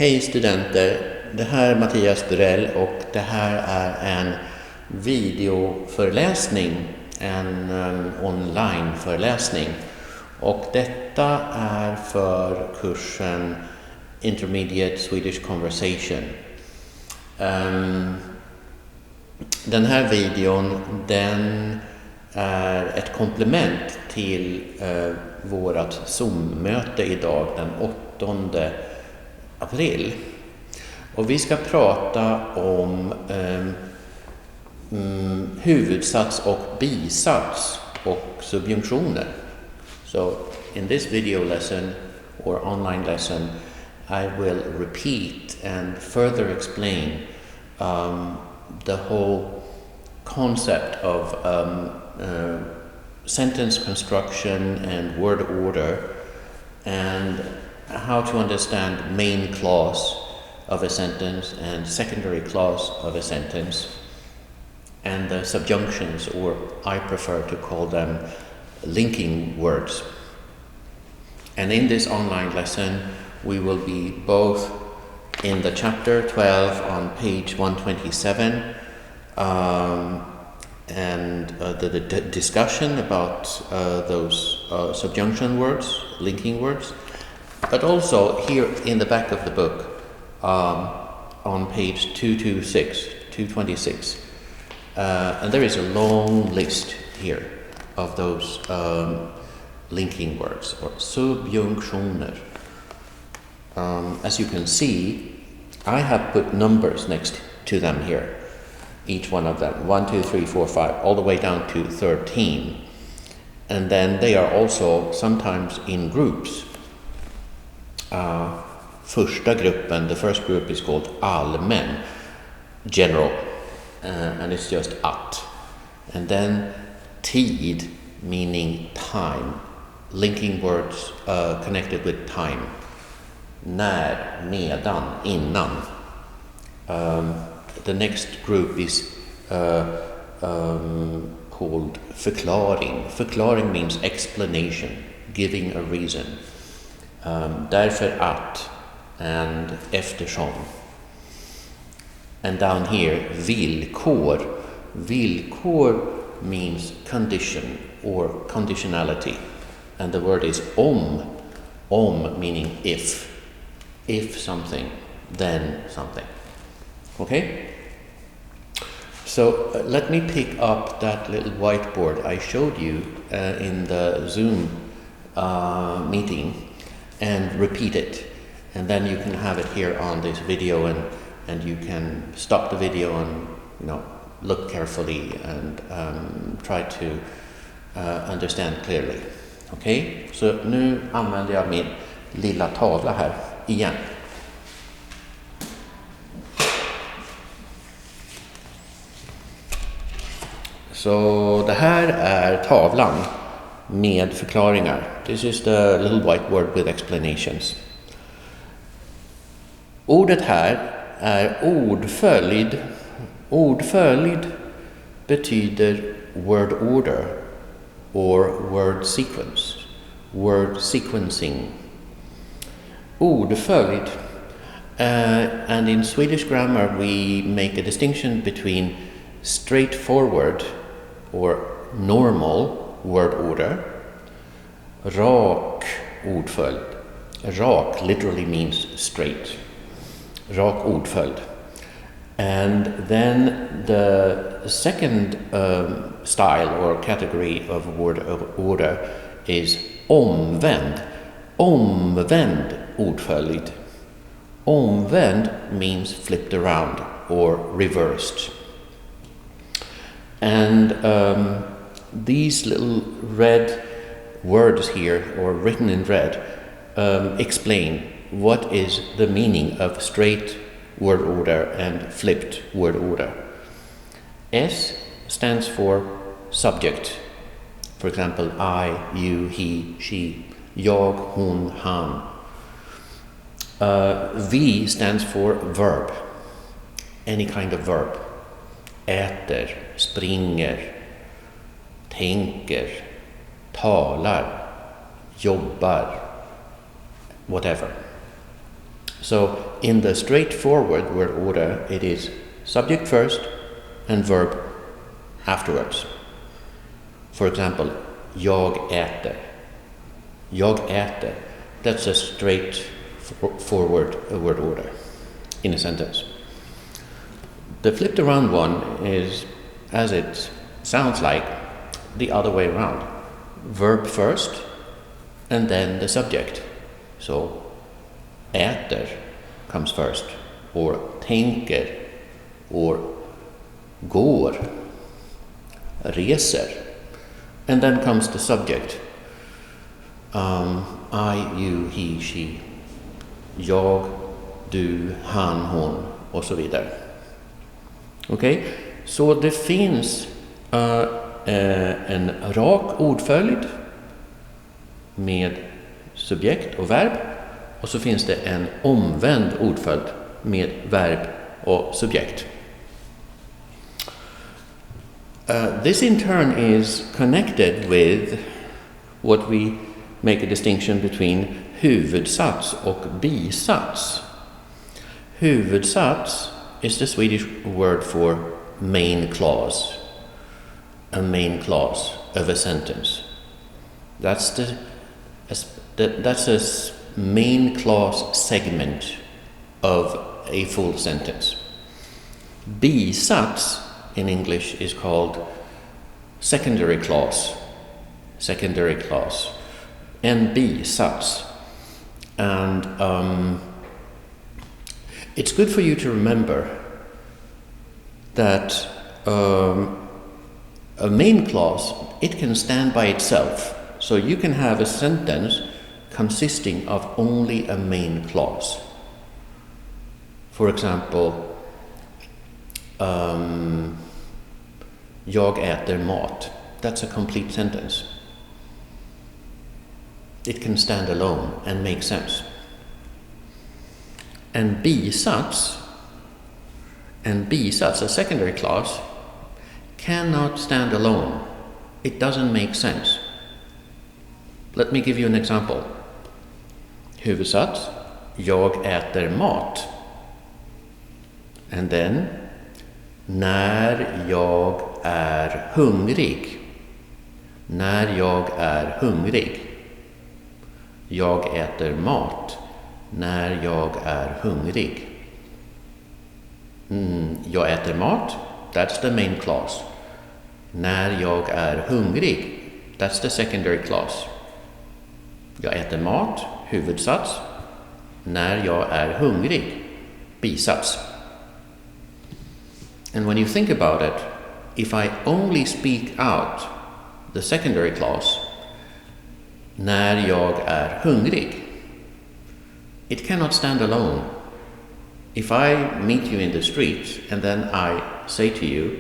Hej studenter, det här är Mattias Durell och det här är en videoföreläsning, en onlineföreläsning. Och detta är för kursen Intermediate Swedish Conversation. Den här videon, den är ett komplement till vårt Zoom-möte idag den 8 april. Och vi ska prata om huvudsats och bisats och subjunktioner. So in this video lesson or online lesson, I will repeat and further explain the whole concept of sentence construction and word order, and how to understand main clause of a sentence and secondary clause of a sentence, and the subjunctions, or I prefer to call them linking words. And in this online lesson, we will be both in the chapter 12 on page 127, and the discussion about those subjunction words, linking words, but also here in the back of the book on page 226, and there is a long list here of those linking words or subjunctioner. As you can see, I have put numbers next to them here, each one of them, 1, 2, 3, 4, 5, all the way down to 13. And then they are also sometimes in groups. Första gruppen, the first group is called allmän, general, and it's just att. And then tid, meaning time, linking words connected with time. När, medan, innan. The next group is called förklaring. Förklaring means explanation, giving a reason. Därför att and eftersom. And down here, villkor. Villkor means condition or conditionality. And the word is om meaning if. If something, then something. Okay? So let me pick up that little whiteboard I showed you in the Zoom meeting and repeat it. And then you can have it here on this video, and you can stop the video and look carefully and try to understand clearly. Okay? Så nu använder jag min lilla tavla här igen. Så det här är tavlan med förklaringar. This is the little whiteboard with explanations. Ordet här är ordföljd. Ordföljd betyder word order or word sequence, word sequencing. Ordföljd, and in Swedish grammar we make a distinction between straightforward or normal word order, rak ordföljd. Rak literally means straight. Rak ordföljd. And then the second style or category of word order is omvänd. Omvänd ordföljd. Omvänd means flipped around or reversed. And these little red words here, or written in red, explain what is the meaning of straight word order and flipped word order. S stands for subject. For example, I, you, he, she, jag, hon, han. V stands for verb, any kind of verb. Äter, springer, tänker, talar, jobbar, whatever. So in the straightforward word order, it is subject first and verb afterwards. For example, jag äter. Jag äter. That's a straightforward word order in a sentence. The flipped around one is, as it sounds like, the other way around. Verb first and then the subject. So äter comes first, or tänker, or går, reser, and then comes the subject. I, you, he, she, jag, du, han, hon och så vidare. Okej, så det finns en rak ordföljd med subjekt och verb, och så finns det en omvänd ordföljd med verb och subjekt. This in turn is connected with what we make a distinction between huvudsats och bisats. Huvudsats is the Swedish word for main clause, a main clause of a sentence. That's a main clause segment of a full sentence. Bisats in English is called secondary clause, and bisats. And it's good for you to remember that a main clause, it can stand by itself. So you can have a sentence consisting of only a main clause. For example, jag äter mat. That's a complete sentence. It can stand alone and make sense. And bisats, a secondary clause, cannot stand alone. It doesn't make sense. Let me give you an example. Huvudsats, jag äter mat. And then, när jag är hungrig. När jag är hungrig. Jag äter mat. När jag är hungrig. Jag äter mat. That's the main clause. När jag är hungrig. That's the secondary clause. Jag äter mat. Huvudsats. När jag är hungrig. Bisats. And when you think about it, if I only speak out the secondary clause, när jag är hungrig, it cannot stand alone. If I meet you in the street and then I say to you,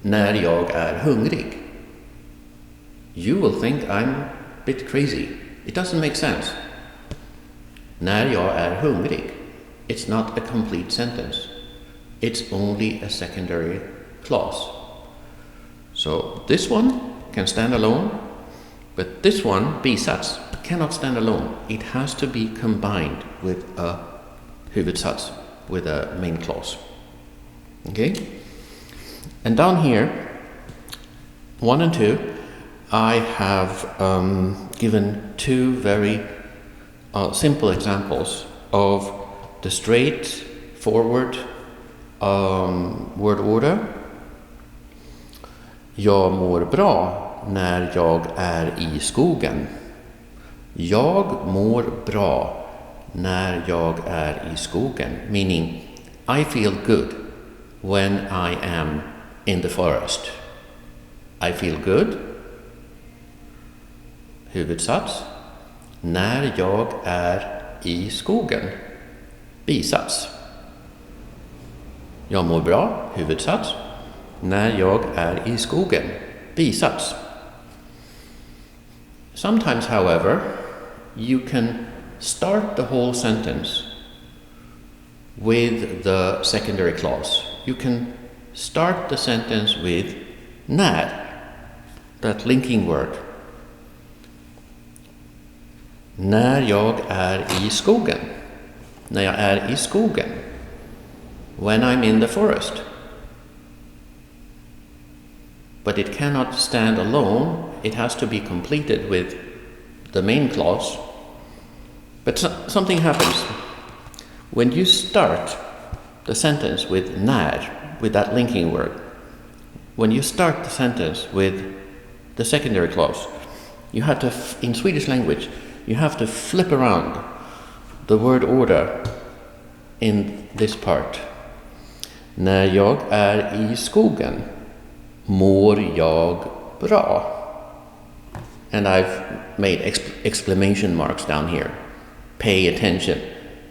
när jag är hungrig, you will think I'm a bit crazy. It doesn't make sense. När jag är hungrig, it's not a complete sentence. It's only a secondary clause. So this one can stand alone, but this one, bisats, cannot stand alone. It has to be combined with a huvudsats, with a main clause. Okay? And down here, 1 and 2, I have given two very simple examples of the straightforward word order. Jag mår bra när jag är i skogen. Jag mår bra när jag är i skogen. Meaning, I feel good when I am in the forest. I feel good. Huvudsats. När jag är i skogen. Bisats. Jag mår bra. Huvudsats. När jag är i skogen. Bisats. Sometimes, however, you can start the whole sentence with the secondary clause. You can start the sentence with när, that linking word. När jag är i skogen. När jag är i skogen. When I'm in the forest. But it cannot stand alone. It has to be completed with the main clause. But something happens. When you start the sentence with när, with that linking word, when you start the sentence with the secondary clause, you have to, in Swedish language, you have to flip around the word order in this part. När jag är i skogen mår jag bra. And I've made exclamation marks down here. Pay attention.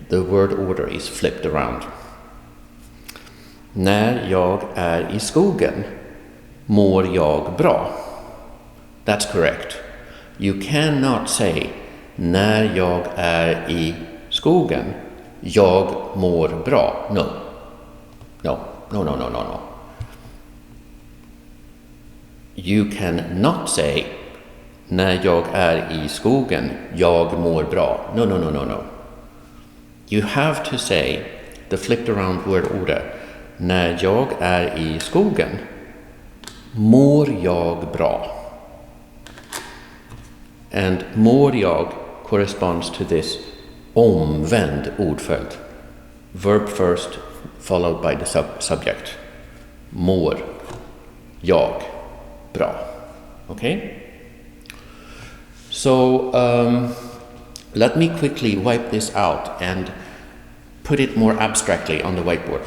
The word order is flipped around. När jag är i skogen mår jag bra. That's correct. You cannot say när jag är i skogen jag mår bra. No. You cannot say när jag är i skogen jag mår bra. No. You have to say the flipped around word order. När jag är i skogen mår jag bra. And mår jag corresponds to this omvänd ordföljd. Verb first followed by the subject. Mår jag bra. Okay? So let me quickly wipe this out and put it more abstractly on the whiteboard.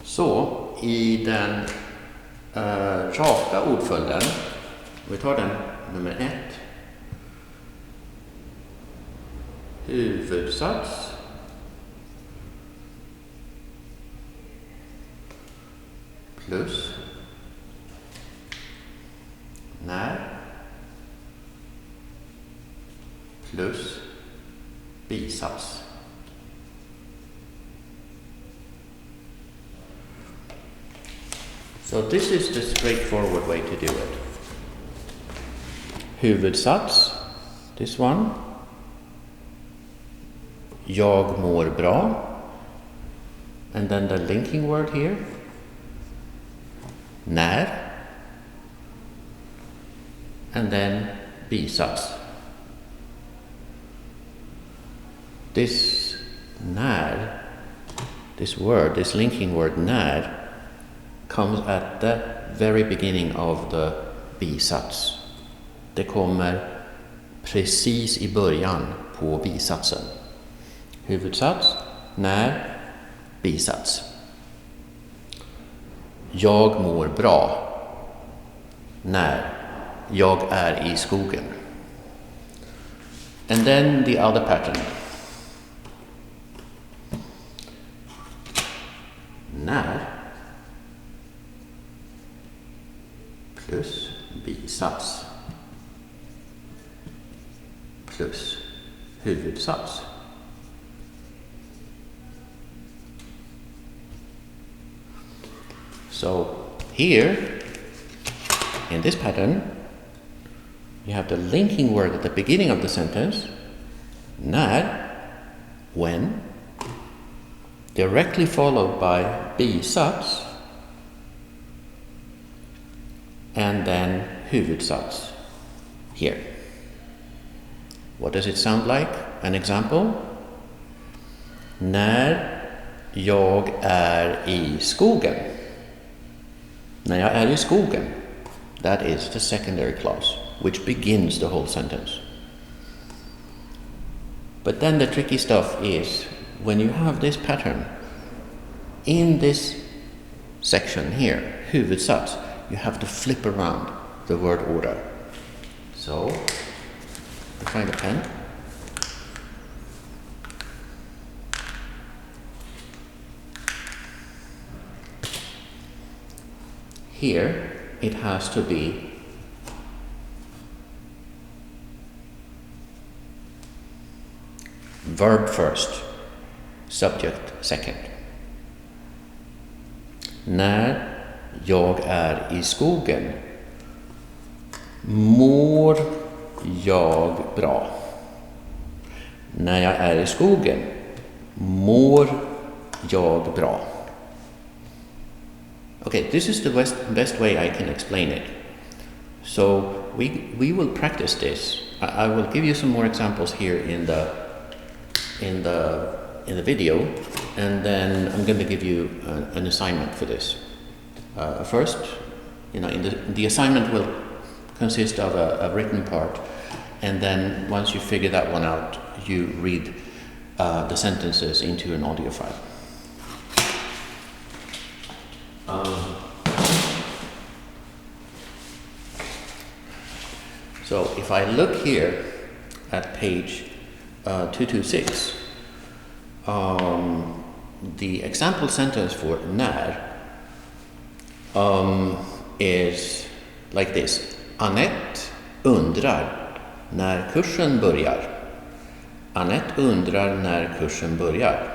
Så i den raka ordföljden, vi tar den nummer 1, huvudsats, plus när, plus bisats. So this is the straightforward way to do it. Huvudsats, this one. Jag mår bra. And then the linking word here. När. And then bisats. This när, this word, this linking word när, comes at the very beginning of the bisats. Det kommer precis i början på bisatsen. Huvudsats, när, bisats. Jag mår bra när jag är i skogen. And then the other pattern. När plus bisats plus huvudsats. So here in this pattern you have the linking word at the beginning of the sentence, när, when, directly followed by bisats, and then huvudsats here. What does it sound like? An example? När jag är i skogen. När jag är i skogen. That is the secondary clause, which begins the whole sentence. But then the tricky stuff is, when you have this pattern, in this section here, huvudsats, you have to flip around the word order. So, find a pen. here it has to be verb first, subject second. När jag är i skogen mår jag bra. När jag är i skogen mår jag bra. Okay, this is the best way I can explain it. So we will practice this. I will give you some more examples here in the video, and then I'm going to give you an assignment for this. First, the assignment will consist of a written part, and then once you figure that one out, you read the sentences into an audio file. So if I look here at page 226, the example sentence for när is like this. Annette undrar när kursen börjar. Annette undrar när kursen börjar.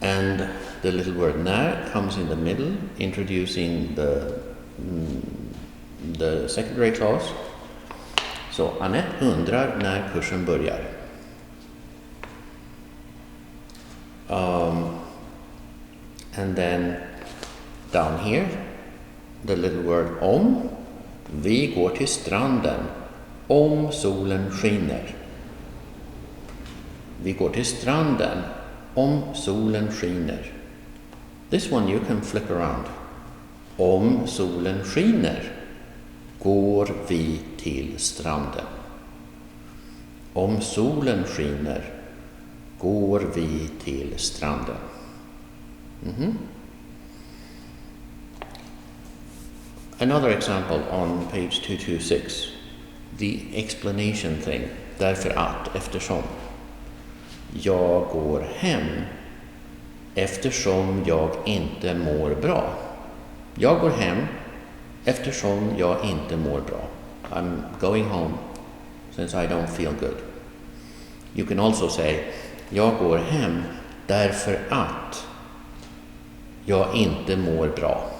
And the little word när comes in the middle, introducing the secondary clause. So Annette undrar när kursen börjar. And then down here, the little word om. Vi går till stranden om solen skiner. Vi går till stranden om solen skiner. This one you can flip around. Om solen skiner går vi till stranden. Om solen skiner går vi till stranden. Another example on page 226. The explanation thing. Därför att, eftersom. Jag går hem eftersom jag inte mår bra. Jag går hem eftersom jag inte mår bra. I'm going home since I don't feel good. You can also say, jag går hem därför att jag inte mår bra.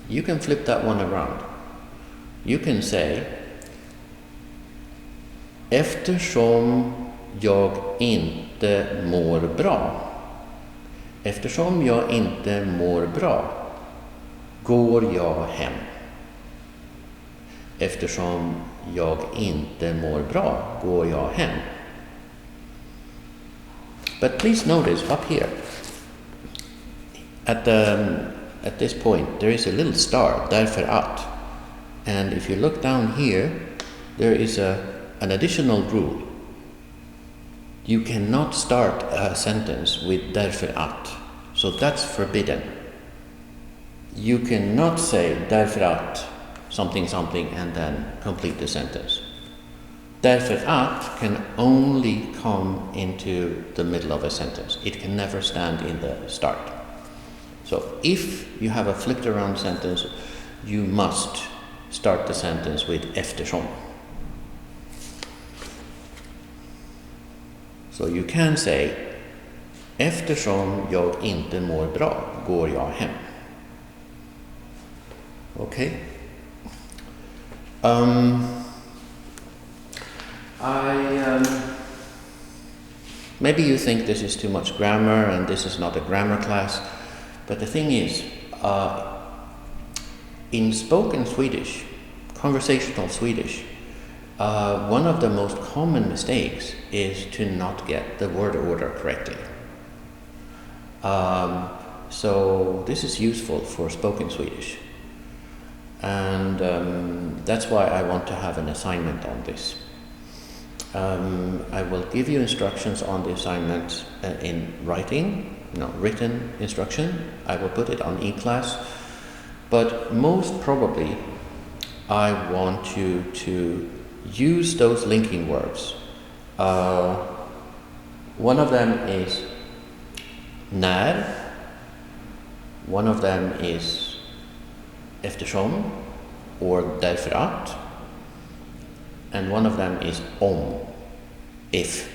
You can flip that one around. You can say, eftersom jag inte mår bra. Eftersom jag inte mår bra går jag hem. Eftersom jag inte mår bra går jag hem. But please notice up here, at this point, there is a little star, därför att. And if you look down here, there is an additional rule. You cannot start a sentence with därför att. So that's forbidden. You cannot say därför att something something and then complete the sentence. Därför att can only come into the middle of a sentence. It can never stand in the start. So if you have a flipped around sentence, you must start the sentence with eftersom. So you can say, eftersom jag inte mår bra går jag hem. Okay? Maybe you think this is too much grammar and this is not a grammar class, but the thing is, in spoken Swedish, conversational Swedish, one of the most common mistakes is to not get the word order correctly. So this is useful for spoken Swedish. And that's why I want to have an assignment on this. I will give you instructions on the assignment in written instruction. I will put it on e-class. But most probably, I want you to use those linking words. One of them is när. One of them is eftersom or därför att. And one of them is om, if.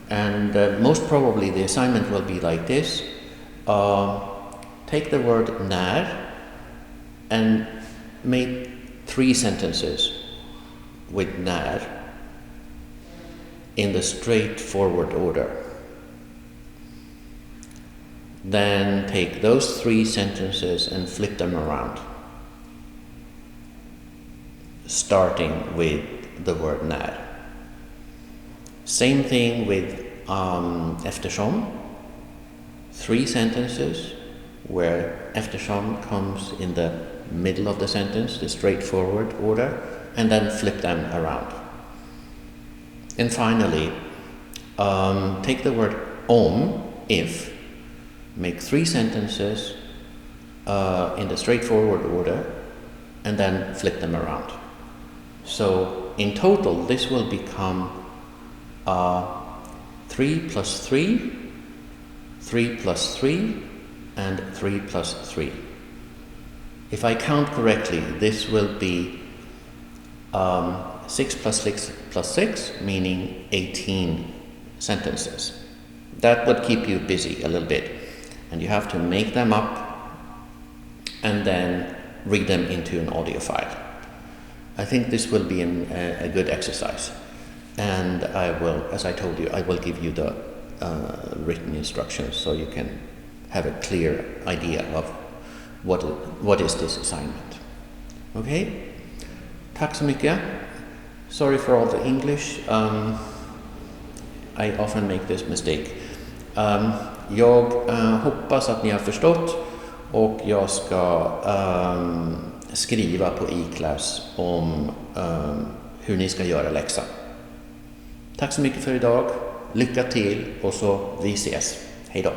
And most probably the assignment will be like this. Take the word när and make 3 sentences with när in the straightforward order. Then take those 3 sentences and flip them around, starting with the word när. Same thing with eftersom. 3 sentences where eftersom comes in the middle of the sentence, the straightforward order, and then flip them around. And finally, take the word om, if, make 3 sentences in the straightforward order, and then flip them around. So in total, this will become 3 plus 3, 3 plus 3, and 3 plus 3. If I count correctly, this will be 6 plus 6 plus 6, meaning 18 sentences. That would keep you busy a little bit. And you have to make them up and then read them into an audio file. I think this will be a good exercise. And I will, as I told you, I will give you the written instructions so you can have a clear idea of what is this assignment. Okay? Tack så mycket. Sorry for all the English. I often make this mistake. Jag hoppas att ni har förstått, och jag ska skriva på e-class om hur ni ska göra läxan. Tack så mycket för idag. Lycka till, och så vi ses. Hej då.